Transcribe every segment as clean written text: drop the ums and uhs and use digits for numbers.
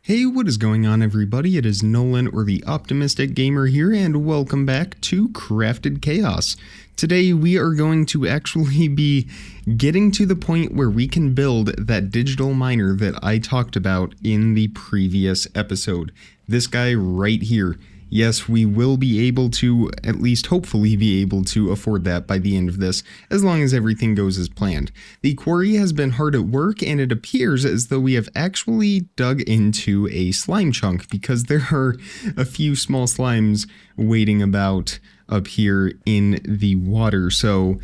Hey, what is going on, everybody? It is Nolan, or the Optimistic Gamer here, and welcome back to Crafted Chaos. Today we are going to actually be getting to the point where we can build that digital miner that I talked about in the previous episode. This guy right here. Yes, we will be able to, at least hopefully be able to afford that by the end of this, as long as everything goes as planned. The quarry has been hard at work, and it appears as though we have actually dug into a slime chunk, because there are a few small slimes waiting about up here in the water. So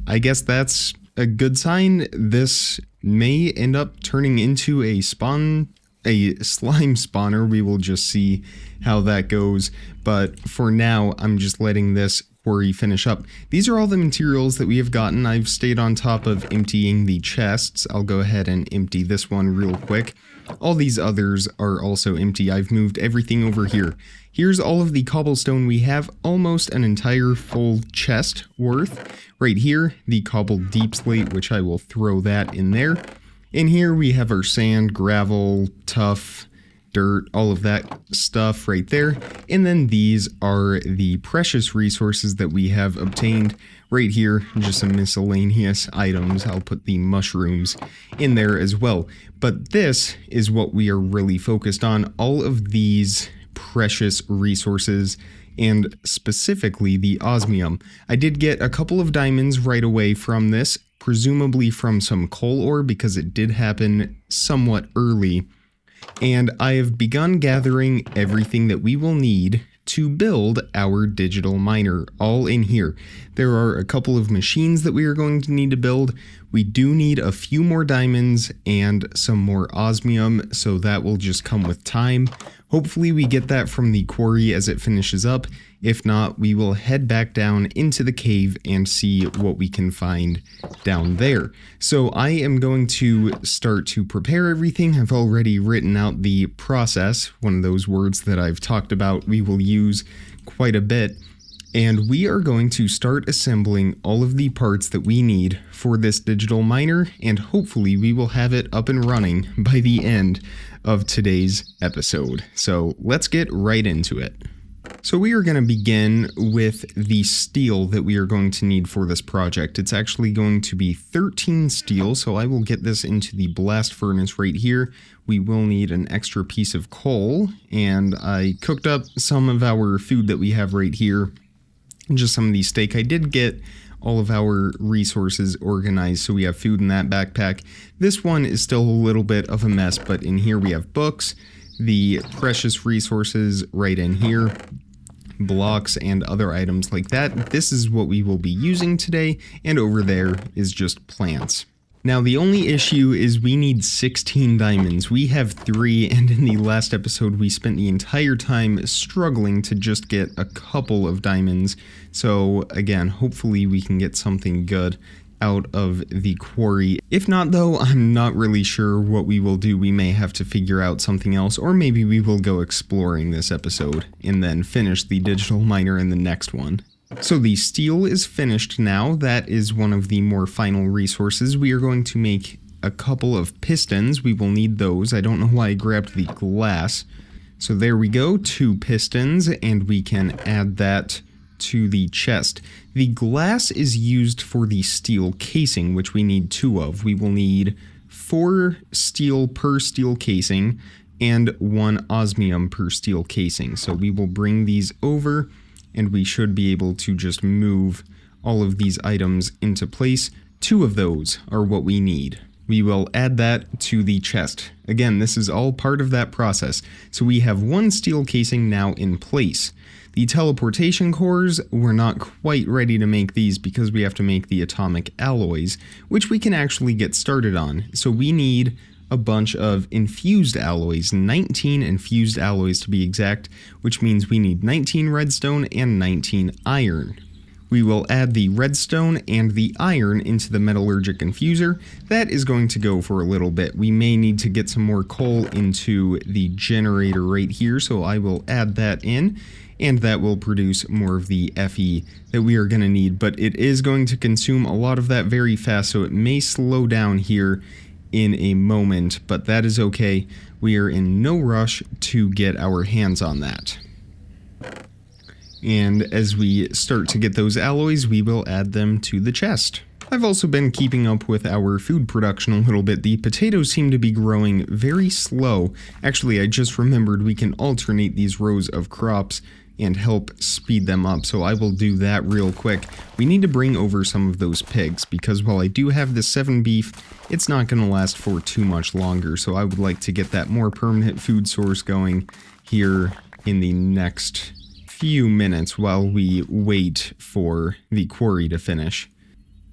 I guess that's a good sign. This may end up turning into a slime spawner. We will just see how that goes, but for now I'm just letting this quarry finish up. These are all the materials that we have gotten. I've stayed on top of emptying the chests. I'll go ahead and empty this one real quick. All these others are also empty. I've moved everything over here. Here's all of the cobblestone we have, almost an entire full chest worth. Right here, the cobbled deep slate, which I will throw that in there. In here we have our sand, gravel, tuff, dirt, all of that stuff right there. And then these are the precious resources that we have obtained right here, just some miscellaneous items. I'll put the mushrooms in there as well. But this is what we are really focused on, all of these precious resources, and specifically the osmium. I did get a couple of diamonds right away from this, presumably from some coal ore, because it did happen somewhat early. And I have begun gathering everything that we will need to build our digital miner, all in here. There are a couple of machines that we are going to need to build. We do need a few more diamonds and some more osmium, so that will just come with time. Hopefully we get that from the quarry as it finishes up. If not, we will head back down into the cave and see what we can find down there. So I am going to start to prepare everything. I've already written out the process, one of those words that I've talked about we will use quite a bit. And we are going to start assembling all of the parts that we need for this digital miner, and hopefully we will have it up and running by the end of today's episode. So let's get right into it. So we are going to begin with the steel that we are going to need for this project. It's actually going to be 13 steel, so I will get this into the blast furnace right here. We will need an extra piece of coal, and I cooked up some of our food that we have right here. Just some of the steak. I did get all of our resources organized, so we have food in that backpack. This one is still a little bit of a mess, but in here we have books, the precious resources right in here, blocks and other items like that. This is what we will be using today, and over there is just plants. Now, the only issue is we need 16 diamonds. We have 3, and in the last episode, we spent the entire time struggling to just get a couple of diamonds. So, again, hopefully we can get something good out of the quarry. If not, though, I'm not really sure what we will do. We may have to figure out something else, or maybe we will go exploring this episode and then finish the digital miner in the next one. So the steel is finished now. That is one of the more final resources. We are going to make a couple of pistons. We will need those. I don't know why I grabbed the glass. So there we go, 2 pistons, and we can add that to the chest. The glass is used for the steel casing, which we need 2 of. We will need 4 steel per steel casing and 1 osmium per steel casing. So we will bring these over, and we should be able to just move all of these items into place. 2 of those are what we need. We will add that to the chest. Again, this is all part of that process. So we have 1 steel casing now in place. The teleportation cores, we're not quite ready to make these because we have to make the atomic alloys, which we can actually get started on. So we need a bunch of infused alloys, 19 infused alloys to be exact, which means we need 19 redstone and 19 iron. We will add the redstone and the iron into the metallurgic infuser. That is going to go for a little bit. We may need to get some more coal into the generator right here, so I will add that in, and that will produce more of the Fe that we are going to need, but it is going to consume a lot of that very fast, so it may slow down here in a moment, but that is okay. we are in no rush to get our hands on that. And as we start to get those alloys, we will add them to the chest. I've also been keeping up with our food production a little bit. The potatoes seem to be growing very slow. Actually, I just remembered we can alternate these rows of crops and help speed them up, so I will do that real quick. We need to bring over some of those pigs, because while I do have the 7 beef, it's not going to last for too much longer, so I would like to get that more permanent food source going here in the next few minutes while we wait for the quarry to finish.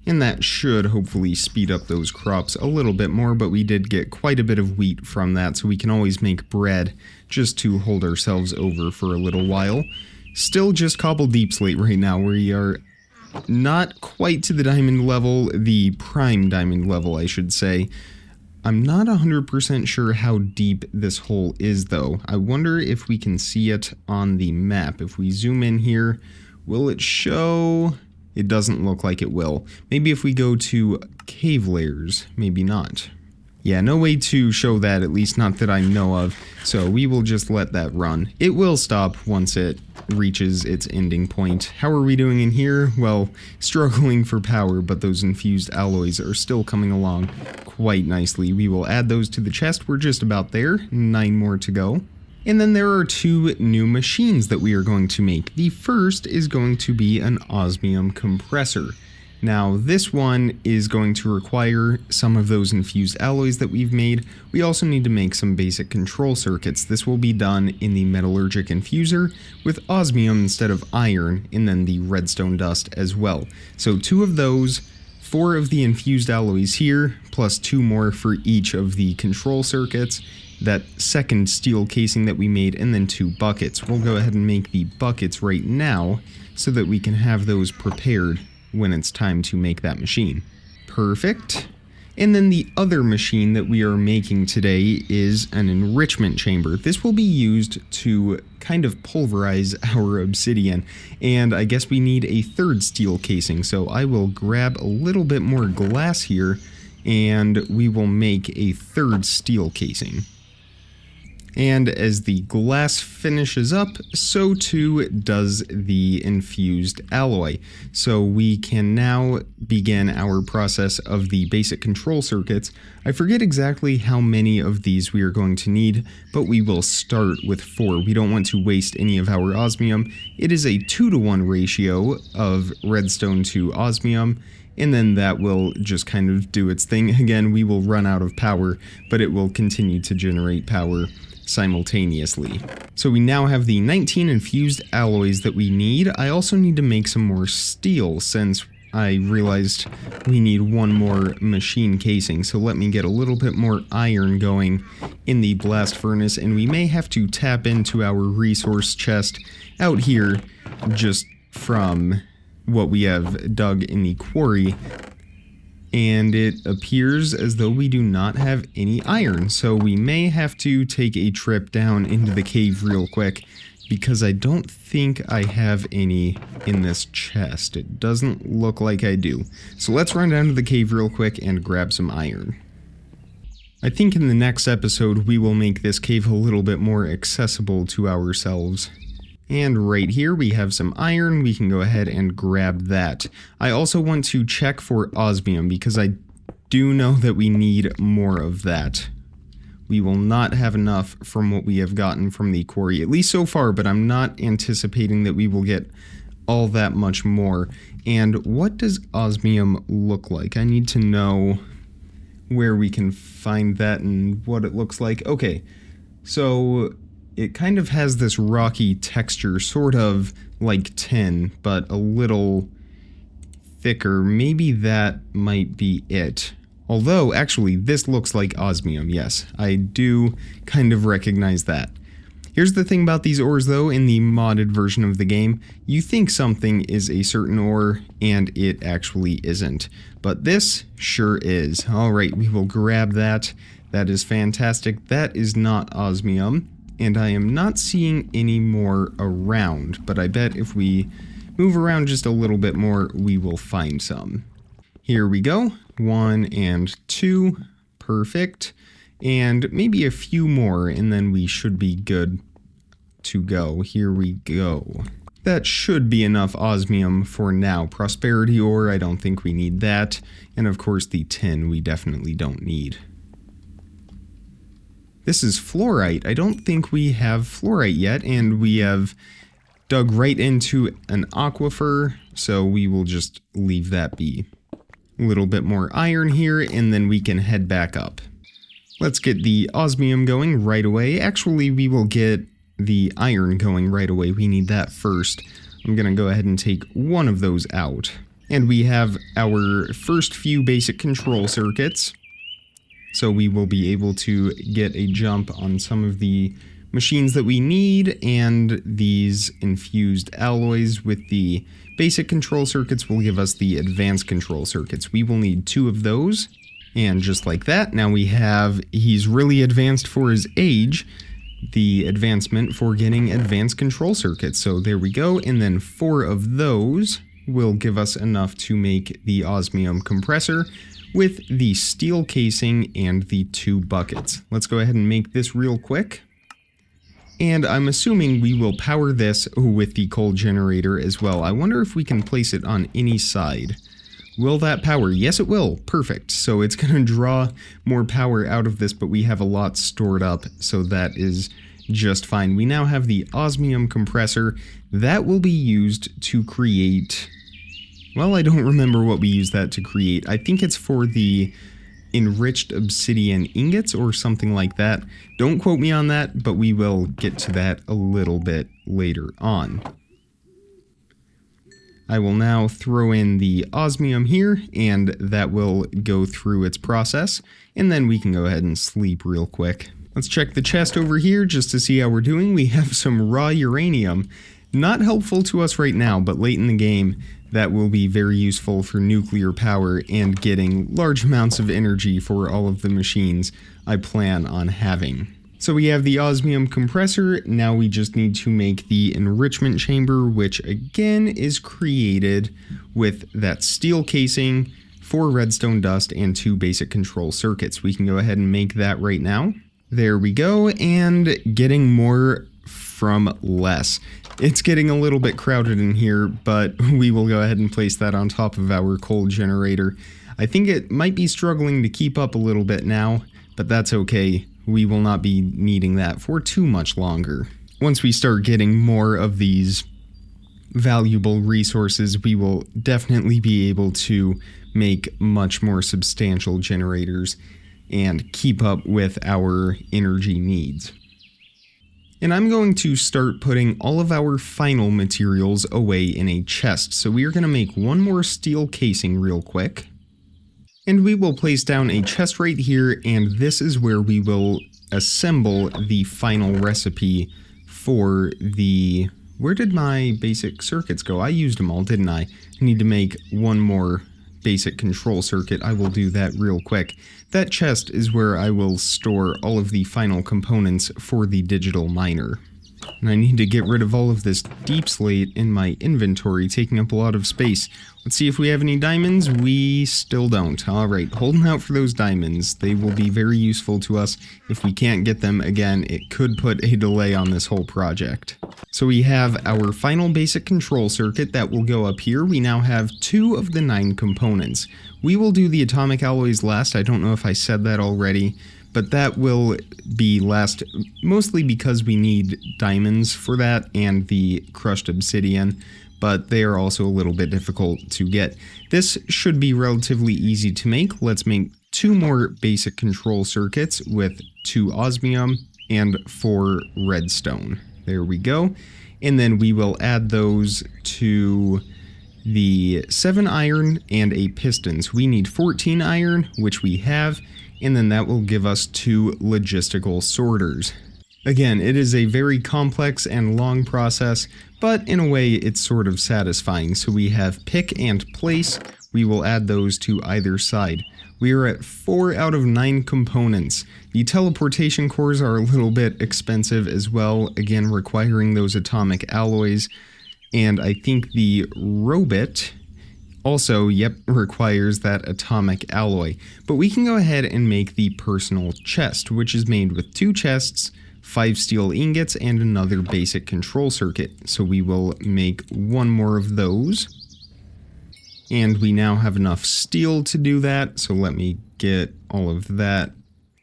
And that should hopefully speed up those crops a little bit more, but we did get quite a bit of wheat from that, so we can always make bread just to hold ourselves over for a little while. Still just cobble deep slate right now. We are not quite to the diamond level, the prime diamond level, I should say. I'm not 100% sure how deep this hole is, though. I wonder if we can see it on the map. If we zoom in here, will it show? It doesn't look like it will. Maybe if we go to cave layers, maybe not. Yeah, no way to show that, at least not that I know of, so we will just let that run. It will stop once it reaches its ending point. How are we doing in here? Well, struggling for power, but those infused alloys are still coming along quite nicely. We will add those to the chest. We're just about there. 9 more to go. And then there are 2 new machines that we are going to make. The first is going to be an osmium compressor. Now this one is going to require some of those infused alloys that we've made. We also need to make some basic control circuits. This will be done in the metallurgic infuser with osmium instead of iron, and then the redstone dust as well. So 2 of those, 4 of the infused alloys here, plus 2 more for each of the control circuits, that second steel casing that we made, and then 2 buckets. We'll go ahead and make the buckets right now so that we can have those prepared when it's time to make that machine. Perfect. And then the other machine that we are making today is an enrichment chamber. This will be used to kind of pulverize our obsidian, and I guess we need a 3rd steel casing, so I will grab a little bit more glass here and we will make a 3rd steel casing. And as the glass finishes up, so too does the infused alloy. So we can now begin our process of the basic control circuits. I forget exactly how many of these we are going to need, but we will start with 4. We don't want to waste any of our osmium. It is a 2-to-1 ratio of redstone to osmium, and then that will just kind of do its thing. Again, we will run out of power, but it will continue to generate power simultaneously. So we now have the 19 infused alloys that we need. I also need to make some more steel since I realized we need 1 more machine casing. So let me get a little bit more iron going in the blast furnace, and we may have to tap into our resource chest out here just from what we have dug in the quarry. And it appears as though we do not have any iron, so we may have to take a trip down into the cave real quick, because I don't think I have any in this chest. It doesn't look like I do. So let's run down to the cave real quick and grab some iron. I think in the next episode we will make this cave a little bit more accessible to ourselves. And right here we have some iron. We can go ahead and grab that. I also want to check for osmium because I do know that we need more of that. We will not have enough from what we have gotten from the quarry, at least so far, but I'm not anticipating that we will get all that much more. And what does osmium look like? I need to know where we can find that and what it looks like. Okay, so it kind of has this rocky texture, sort of like tin, but a little thicker. Maybe that might be it. Although, actually, this looks like osmium, yes. I do kind of recognize that. Here's the thing about these ores, though, in the modded version of the game. You think something is a certain ore, and it actually isn't. But this sure is. Alright, we will grab that. That is fantastic. That is not osmium. And I am not seeing any more around, but I bet if we move around just a little bit more, we will find some. Here we go. 1 and 2. Perfect. and maybe a few more, and then we should be good to go. Here we go. That should be enough osmium for now. Prosperity ore, I don't think we need that. And of course the tin we definitely don't need. This is fluorite. I don't think we have fluorite yet, and we have dug right into an aquifer, so we will just leave that be. A little bit more iron here, and then we can head back up. Let's get the osmium going right away. Actually, we will get the iron going right away. We need that first. I'm gonna go ahead and take one of those out. And we have our first few basic control circuits. So we will be able to get a jump on some of the machines that we need, and these infused alloys with the basic control circuits will give us the advanced control circuits. We will need 2 of those. And just like that, now we have, he's really advanced for his age, the advancement for getting advanced control circuits. So there we go, and then 4 of those will give us enough to make the osmium compressor with the steel casing and the 2 buckets. Let's go ahead and make this real quick. And I'm assuming we will power this with the coal generator as well. I wonder if we can place it on any side. Will that power? Yes, it will. Perfect. So it's going to draw more power out of this, but we have a lot stored up, so that is just fine. We now have the osmium compressor. That will be used to create... Well, I don't remember what we use that to create. I think it's for the enriched obsidian ingots or something like that. Don't quote me on that, but we will get to that a little bit later on. I will now throw in the osmium here, and that will go through its process, and then we can go ahead and sleep real quick. Let's check the chest over here just to see how we're doing. We have some raw uranium. Not helpful to us right now, but late in the game, that will be very useful for nuclear power and getting large amounts of energy for all of the machines I plan on having. So we have the osmium compressor. Now we just need to make the enrichment chamber, which again is created with that steel casing, 4 redstone dust, and 2 basic control circuits. We can go ahead and make that right now. There we go, and getting more from less. It's getting a little bit crowded in here, but we will go ahead and place that on top of our coal generator. I think it might be struggling to keep up a little bit now, but that's okay. We will not be needing that for too much longer. Once we start getting more of these valuable resources, we will definitely be able to make much more substantial generators and keep up with our energy needs. And I'm going to start putting all of our final materials away in a chest. So we are going to make one more steel casing real quick. And we will place down a chest right here, and this is where we will assemble the final recipe for the... Where did my basic circuits go? I used them all, didn't I? I need to make one more basic control circuit. I will do that real quick. That chest is where I will store all of the final components for the digital miner. And I need to get rid of all of this deep slate in my inventory, taking up a lot of space. Let's see if we have any diamonds. We still don't. Alright, holding out for those diamonds. They will be very useful to us. If we can't get them again, it could put a delay on this whole project. So we have our final basic control circuit that will go up here. We now have 2 of the 9 components. We will do the atomic alloys last. I don't know if I said that already, but that will be last mostly because we need diamonds for that and the crushed obsidian, but they are also a little bit difficult to get. This should be relatively easy to make. Let's make 2 more basic control circuits with 2 osmium and 4 redstone. There we go. And then we will add those to the 7 iron and a pistons. We need 14 iron, which we have, and then that will give us 2 logistical sorters. Again, it is a very complex and long process, but in a way it's sort of satisfying. So we have pick and place. We will add those to either side. We are at 4 out of 9 components. The teleportation cores are a little bit expensive as well, again requiring those atomic alloys. And I think the robot Also, yep, requires that atomic alloy. But we can go ahead and make the personal chest, which is made with 2 chests, 5 steel ingots, and another basic control circuit. So we will make 1 more of those. And we now have enough steel to do that, so let me get all of that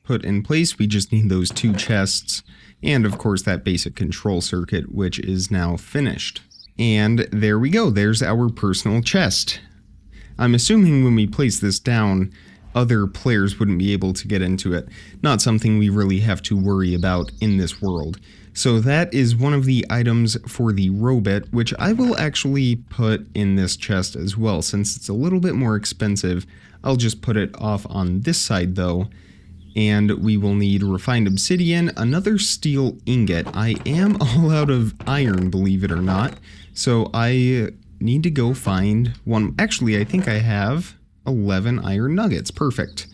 put in place. We just need those 2 chests, and of course that basic control circuit, which is now finished. And there we go, there's our personal chest. I'm assuming when we place this down, other players wouldn't be able to get into it. Not something we really have to worry about in this world. So that is one of the items for the robot, which I will actually put in this chest as well. Since it's a little bit more expensive, I'll just put it off on this side though. And we will need refined obsidian, another steel ingot. I am all out of iron, believe it or not. So I need to go find one. Actually, I think I have 11 iron nuggets. Perfect.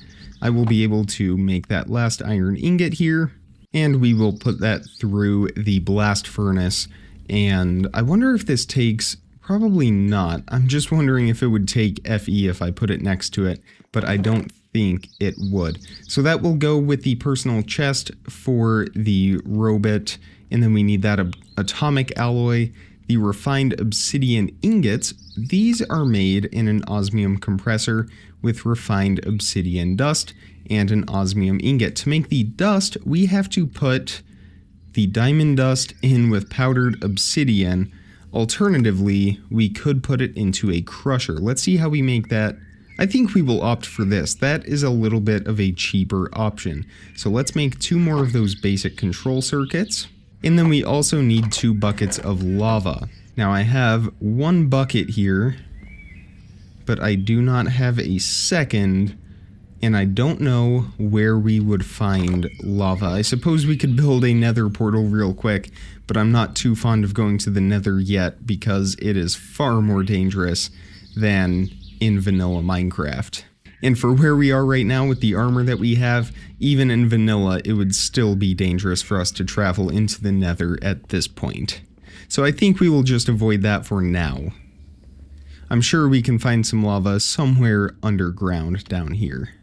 I will be able to make that last iron ingot here. And we will put that through the blast furnace. And I wonder if this takes... Probably not. I'm just wondering if it would take Fe if I put it next to it, but I don't think it would. So that will go with the personal chest for the robot, and then we need that atomic alloy, the refined obsidian ingots. These are made in an osmium compressor with refined obsidian dust and an osmium ingot. To make the dust, we have to put the diamond dust in with powdered obsidian. Alternatively, we could put it into a crusher. Let's see how we make that. I think we will opt for this. That is a little bit of a cheaper option. So let's make 2 more of those basic control circuits. And then we also need 2 buckets of lava. Now I have 1 bucket here, but I do not have a second, and I don't know where we would find lava. I suppose we could build a nether portal real quick, but I'm not too fond of going to the nether yet because it is far more dangerous than in vanilla Minecraft. And for where we are right now with the armor that we have, even in vanilla, it would still be dangerous for us to travel into the nether at this point. So I think we will just avoid that for now. I'm sure we can find some lava somewhere underground down here.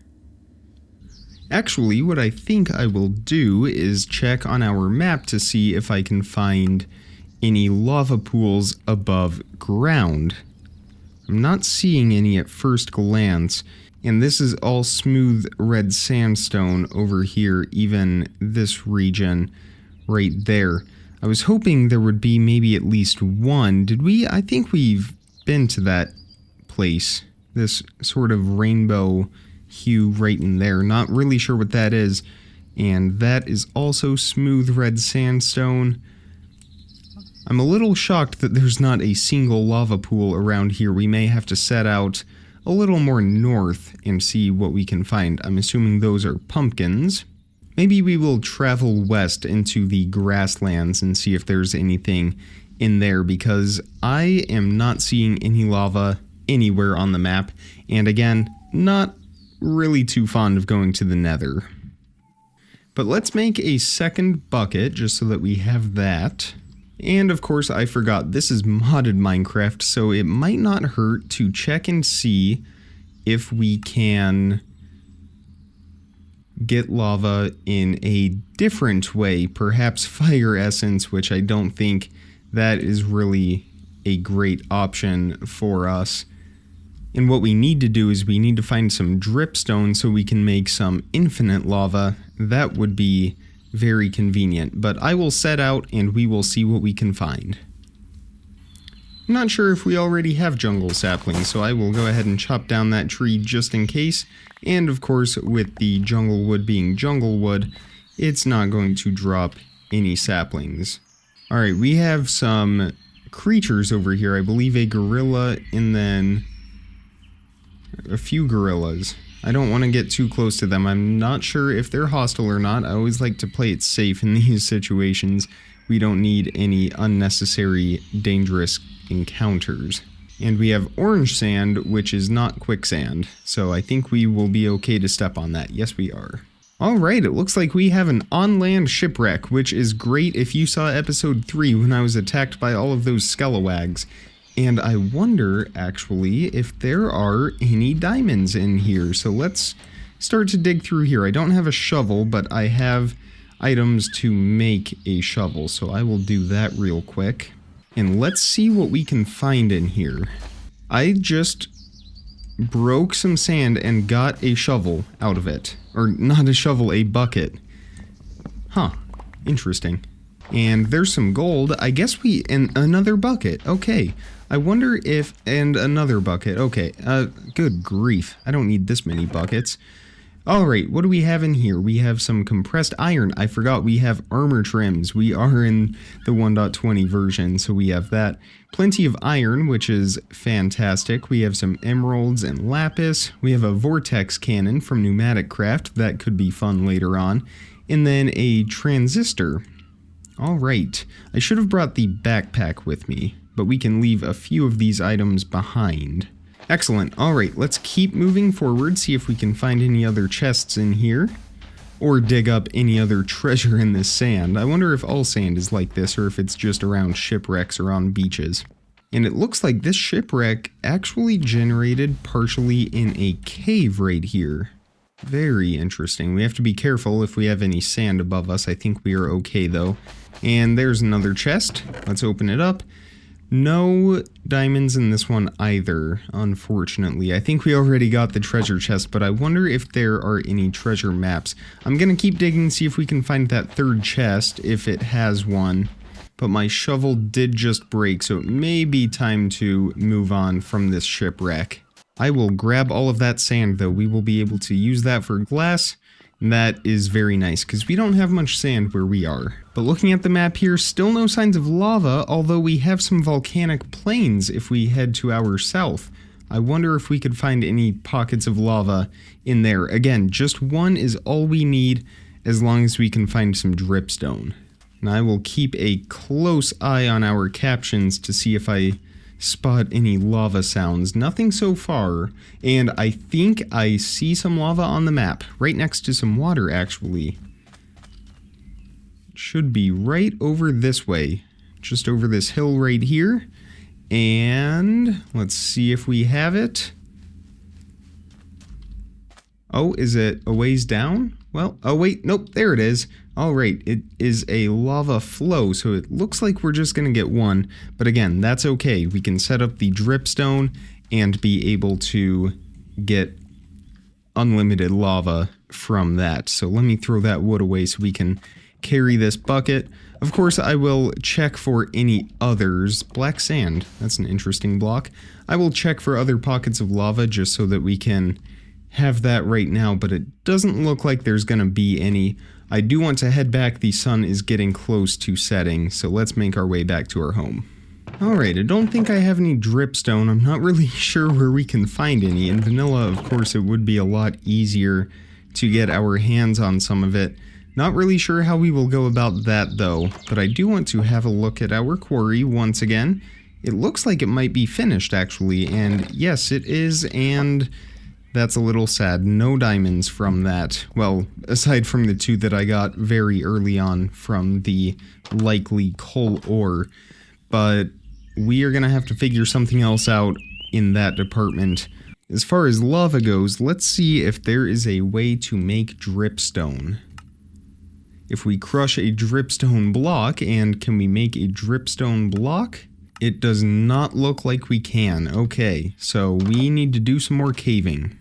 Actually, what I think I will do is check on our map to see if I can find any lava pools above ground. I'm not seeing any at first glance, and this is all smooth red sandstone over here, even this region right there. I was hoping there would be maybe at least one. Did we? I think we've been to that place. This sort of rainbow hue right in there. Not really sure what that is. And that is also smooth red sandstone. I'm a little shocked that there's not a single lava pool around here. We may have to set out a little more north and see what we can find. I'm assuming those are pumpkins. Maybe we will travel west into the grasslands and see if there's anything in there, because I am not seeing any lava anywhere on the map. And again, not really too fond of going to the nether. But let's make a second bucket just so that we have that. And of course, I forgot, this is modded Minecraft, so it might not hurt to check and see if we can get lava in a different way, perhaps fire essence, which I don't think that is really a great option for us. And what we need to do is we need to find some dripstone so we can make some infinite lava. That would be very convenient, but I will set out and we will see what we can find. I'm not sure if we already have jungle saplings, so I will go ahead and chop down that tree just in case. And of course, with the jungle wood being jungle wood, it's not going to drop any saplings. Alright, we have some creatures over here. I believe a gorilla and then a few gorillas. I don't want to get too close to them. I'm not sure if they're hostile or not. I always like to play it safe in these situations. We don't need any unnecessary dangerous encounters. And we have orange sand, which is not quicksand. So I think we will be okay to step on that. Yes, we are. Alright, it looks like we have an on-land shipwreck, which is great if you saw episode 3 when I was attacked by all of those scalawags. And I wonder, actually, if there are any diamonds in here. So let's start to dig through here. I don't have a shovel, but I have items to make a shovel. So I will do that real quick. And let's see what we can find in here. I just broke some sand and got a shovel out of it. Or not a shovel, a bucket. Huh. Interesting. And there's some gold. I guess and another bucket. Okay. I wonder if, and another bucket. Okay. Good grief. I don't need this many buckets. Alright, what do we have in here? We have some compressed iron. I forgot we have armor trims. We are in the 1.20 version, so we have that. Plenty of iron, which is fantastic. We have some emeralds and lapis. We have a vortex cannon from Pneumatic Craft. That could be fun later on. And then a transistor. Alright, I should have brought the backpack with me, but we can leave a few of these items behind. Excellent. Alright, let's keep moving forward, see if we can find any other chests in here, or dig up any other treasure in this sand. I wonder if all sand is like this, or if it's just around shipwrecks or on beaches. And it looks like this shipwreck actually generated partially in a cave right here. Very interesting. We have to be careful if we have any sand above us. I think we are okay though. And there's another chest. Let's open it up. No diamonds in this one either, unfortunately. I think we already got the treasure chest, but I wonder if there are any treasure maps. I'm gonna keep digging, see if we can find that third chest, if it has one. But my shovel did just break, so it may be time to move on from this shipwreck. I will grab all of that sand, though. We will be able to use that for glass. And that is very nice, because we don't have much sand where we are. But looking at the map here, still no signs of lava, although we have some volcanic plains if we head to our south. I wonder if we could find any pockets of lava in there. Again, just one is all we need, as long as we can find some dripstone. And I will keep a close eye on our captions to see if I spot any lava sounds. Nothing so far, and I think I see some lava on the map, right next to some water actually. It should be right over this way, just over this hill right here, and let's see if we have it. Oh, is it a ways down? Well, oh wait, nope, there it is. Alright, it is a lava flow, so it looks like we're just gonna get one, but again, that's okay. We can set up the dripstone and be able to get unlimited lava from that. So let me throw that wood away so we can carry this bucket. Of course, I will check for any others. Black sand, that's an interesting block. I will check for other pockets of lava just so that we can have that right now, but it doesn't look like there's gonna be any. I do want to head back. The sun is getting close to setting, so let's make our way back to our home. Alright, I don't think I have any dripstone. I'm not really sure where we can find any. In vanilla, of course, it would be a lot easier to get our hands on some of it. Not really sure how we will go about that though, but I do want to have a look at our quarry once again. It looks like it might be finished actually, and yes it is, and that's a little sad. No diamonds from that. Well, aside from the two that I got very early on from the likely coal ore. But we are going to have to figure something else out in that department. As far as lava goes, let's see if there is a way to make dripstone. If we crush a dripstone block, and can we make a dripstone block? It does not look like we can. Okay, so we need to do some more caving.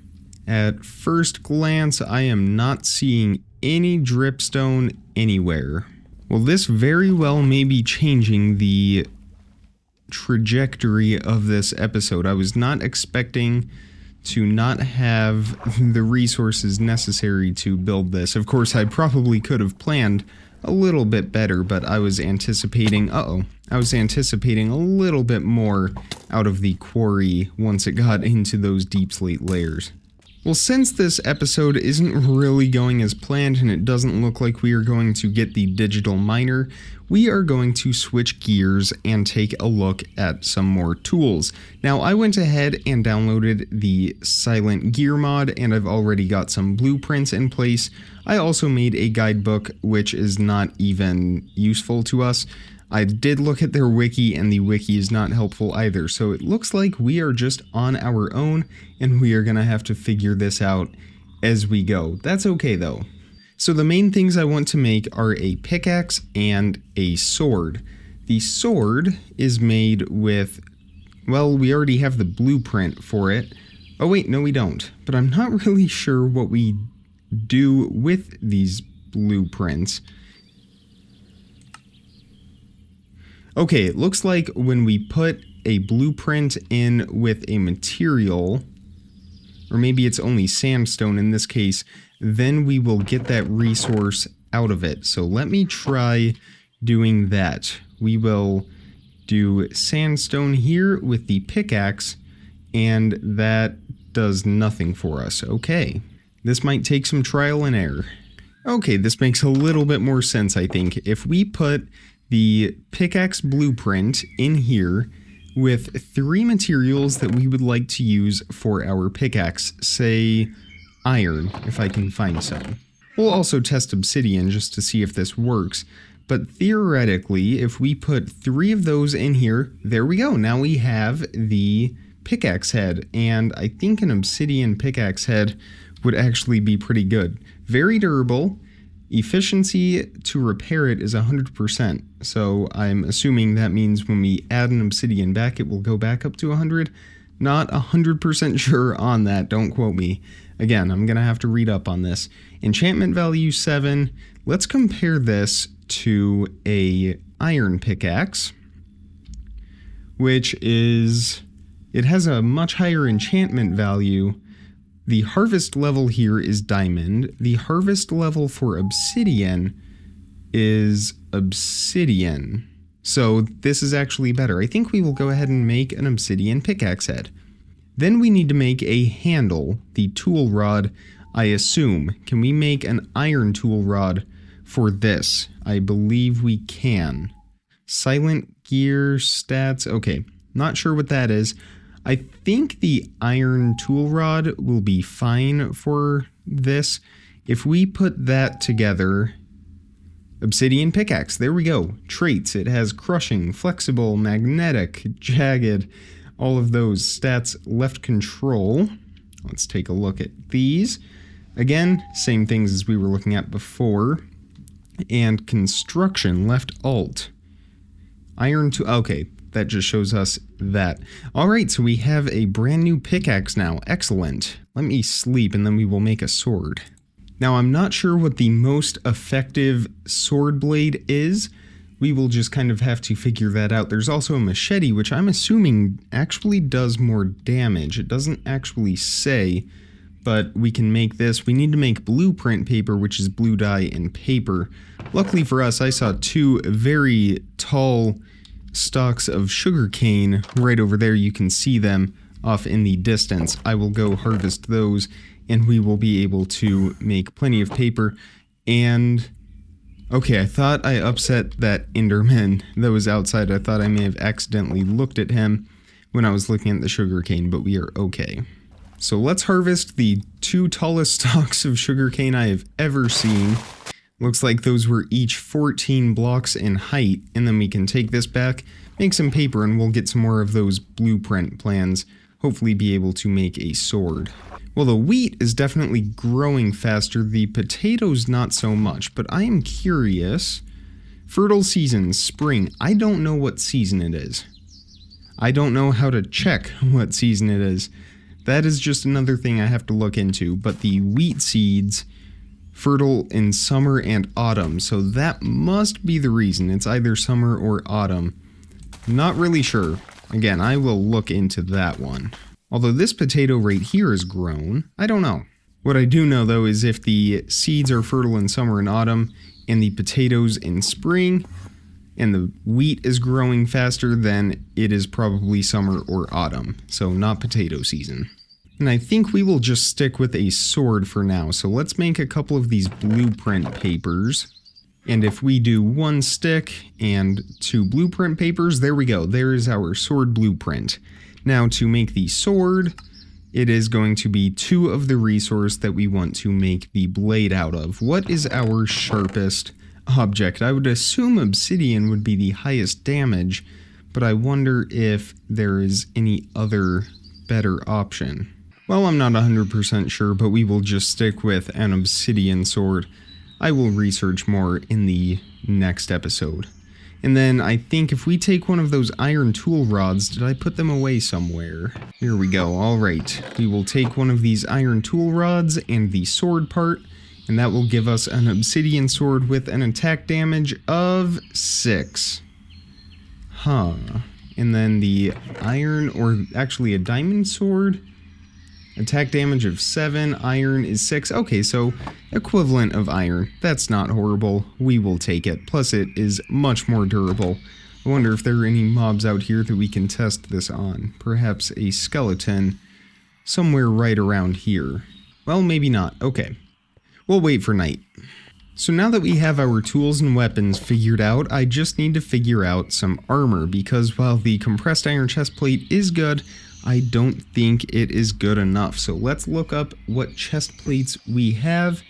At first glance, I am not seeing any dripstone anywhere. Well, this very well may be changing the trajectory of this episode. I was not expecting to not have the resources necessary to build this. Of course, I probably could have planned a little bit better, but I was anticipating, I was anticipating a little bit more out of the quarry once it got into those deep slate layers. Well, since this episode isn't really going as planned and it doesn't look like we are going to get the digital miner, we are going to switch gears and take a look at some more tools. Now, I went ahead and downloaded the Silent Gear mod, and I've already got some blueprints in place. I also made a guidebook, which is not even useful to us. I did look at their wiki, and the wiki is not helpful either, so it looks like we are just on our own, and we are going to have to figure this out as we go. That's okay, though. So the main things I want to make are a pickaxe and a sword. The sword is made with, well, we already have the blueprint for it. Oh wait, no we don't. But I'm not really sure what we do with these blueprints. Okay, it looks like when we put a blueprint in with a material, or maybe it's only sandstone in this case, then we will get that resource out of it. So let me try doing that. We will do sandstone here with the pickaxe, and that does nothing for us. Okay, this might take some trial and error. Okay, this makes a little bit more sense, I think. If we put the pickaxe blueprint in here with 3 materials that we would like to use for our pickaxe, say iron, if I can find some. We'll also test obsidian just to see if this works, but theoretically, if we put 3 of those in here, there we go. Now we have the pickaxe head, and I think an obsidian pickaxe head would actually be pretty good. Very durable. Efficiency to repair it is 100%, so I'm assuming that means when we add an obsidian back, it will go back up to 100. Not 100% sure on that, don't quote me. Again, I'm going to have to read up on this. Enchantment value 7. Let's compare this to a iron pickaxe, which is, it has a much higher enchantment value. The harvest level here is diamond. The harvest level for obsidian is obsidian. So this is actually better. I think we will go ahead and make an obsidian pickaxe head. Then we need to make a handle, the tool rod, I assume. Can we make an iron tool rod for this? I believe we can. Silent gear stats. Okay, not sure what that is. I think the iron tool rod will be fine for this. If we put that together, obsidian pickaxe, there we go. Traits, it has crushing, flexible, magnetic, jagged, all of those stats. Left control. Let's take a look at these. Again, same things as we were looking at before. And construction, left alt. Iron to, okay. That just shows us that. Alright, so we have a brand new pickaxe now. Excellent. Let me sleep and then we will make a sword. Now, I'm not sure what the most effective sword blade is. We will just kind of have to figure that out. There's also a machete, which I'm assuming actually does more damage. It doesn't actually say, but we can make this. We need to make blueprint paper, which is blue dye and paper. Luckily for us, I saw 2 very tall stalks of sugarcane right over there. You can see them off in the distance. I will go harvest those, and we will be able to make plenty of paper. And okay, I thought I upset that Enderman that was outside. I thought I may have accidentally looked at him when I was looking at the sugarcane, but we are okay. So let's harvest the 2 tallest stalks of sugarcane I have ever seen. Looks like those were each 14 blocks in height, and then we can take this back, make some paper, and we'll get some more of those blueprint plans, hopefully be able to make a sword. Well, the wheat is definitely growing faster, the potatoes not so much, but I am curious. Fertile season, spring. I don't know what season it is. I don't know how to check what season it is. That is just another thing I have to look into, but the wheat seeds fertile in summer and autumn, so that must be the reason. It's either summer or autumn. Not really sure. Again, I will look into that one. Although this potato right here is grown, I don't know. What I do know though is if the seeds are fertile in summer and autumn, and the potatoes in spring, and the wheat is growing faster, then it is probably summer or autumn, so not potato season. And I think we will just stick with a sword for now. So let's make a couple of these blueprint papers. And if we do 1 stick and 2 blueprint papers, there we go. There is our sword blueprint. Now to make the sword, it is going to be 2 of the resource that we want to make the blade out of. What is our sharpest object? I would assume obsidian would be the highest damage, but I wonder if there is any other better option. Well, I'm not 100% sure, but we will just stick with an obsidian sword. I will research more in the next episode. And then I think if we take one of those iron tool rods, did I put them away somewhere? Here we go. All right. We will take one of these iron tool rods and the sword part, and that will give us an obsidian sword with an attack damage of 6. Huh. And then the iron, or actually a diamond sword, attack damage of 7, iron is 6. Okay, so equivalent of iron. That's not horrible. We will take it. Plus it is much more durable. I wonder if there are any mobs out here that we can test this on. Perhaps a skeleton somewhere right around here. Well, maybe not. Okay. We'll wait for night. So now that we have our tools and weapons figured out, I just need to figure out some armor, because while the compressed iron chestplate is good, I don't think it is good enough. So let's look up what chest plates we have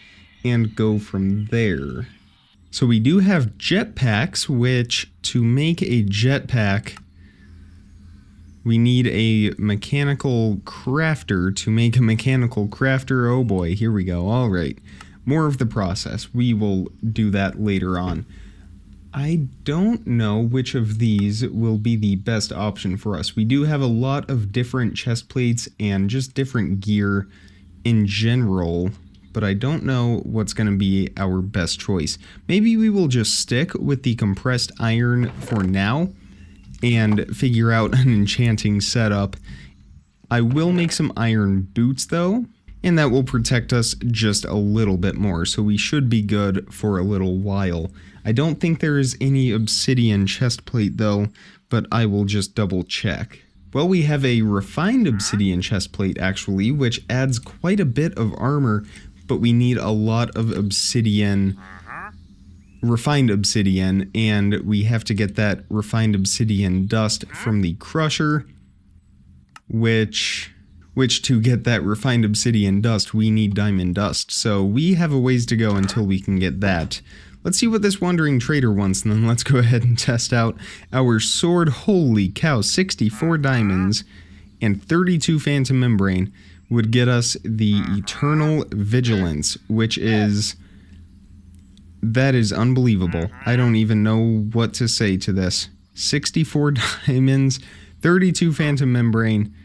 and go from there. So we do have jetpacks, which to make a jetpack, we need a mechanical crafter to make a mechanical crafter. Oh boy, here we go. All right. More of the process. We will do that later on. I don't know which of these will be the best option for us. We do have a lot of different chest plates and just different gear in general, but I don't know what's going to be our best choice. Maybe we will just stick with the compressed iron for now and figure out an enchanting setup. I will make some iron boots though, and that will protect us just a little bit more, so we should be good for a little while. I don't think there is any obsidian chest plate though, but I will just double check. Well, we have a refined obsidian chest plate actually, which adds quite a bit of armor, but we need a lot of obsidian, refined obsidian, and we have to get that refined obsidian dust from the crusher, which to get that refined obsidian dust, we need diamond dust. So we have a ways to go until we can get that. Let's see what this wandering trader wants, and then let's go ahead and test out our sword. Holy cow, 64 diamonds and 32 phantom membrane would get us the eternal vigilance, which is... that is unbelievable. I don't even know what to say to this. 64 diamonds, 32 phantom membrane.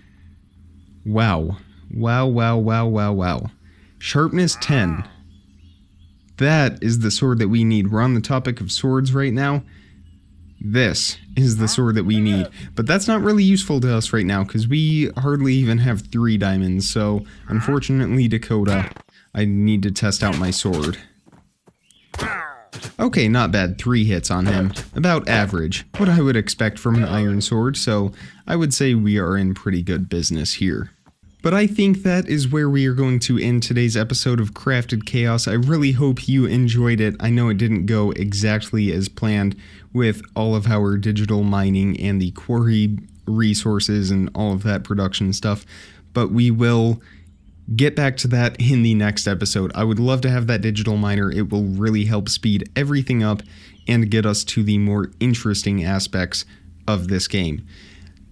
Wow. Wow, wow, wow, wow, wow. Sharpness 10. That is the sword that we need. We're on the topic of swords right now. This is the sword that we need. But that's not really useful to us right now, because we hardly even have 3 diamonds. So, unfortunately, Dakota, I need to test out my sword. Okay, not bad. 3 hits on him. About average. What I would expect from an iron sword, so I would say we are in pretty good business here. But I think that is where we are going to end today's episode of Crafted Chaos. I really hope you enjoyed it. I know it didn't go exactly as planned with all of our digital mining and the quarry resources and all of that production stuff, but we will get back to that in the next episode. I would love to have that digital miner. It will really help speed everything up and get us to the more interesting aspects of this game.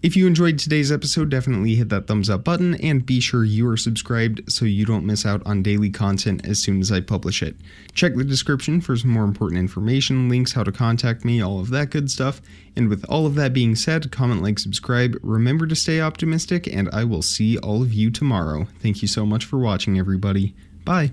If you enjoyed today's episode, definitely hit that thumbs up button and be sure you are subscribed so you don't miss out on daily content as soon as I publish it. Check the description for some more important information, links, how to contact me, all of that good stuff. And with all of that being said, comment, like, subscribe, remember to stay optimistic, and I will see all of you tomorrow. Thank you so much for watching, everybody. Bye.